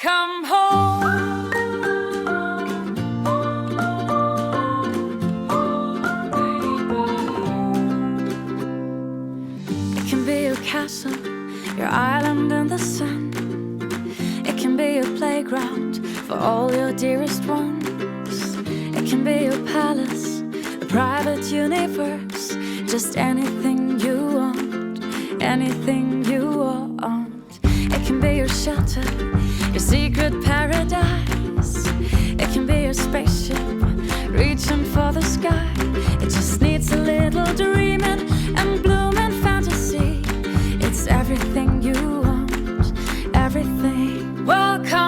Welcome home. It can be your castle, your island in the sun. It can be your playground for all your dearest ones. It can be your palace, a private universe. Just anything you want, anything you want. It can be your shelter, your secret paradise. It can be your spaceship, reaching for the sky. It just needs a little dreaming and blooming fantasy. It's everything you want, everything. Welcome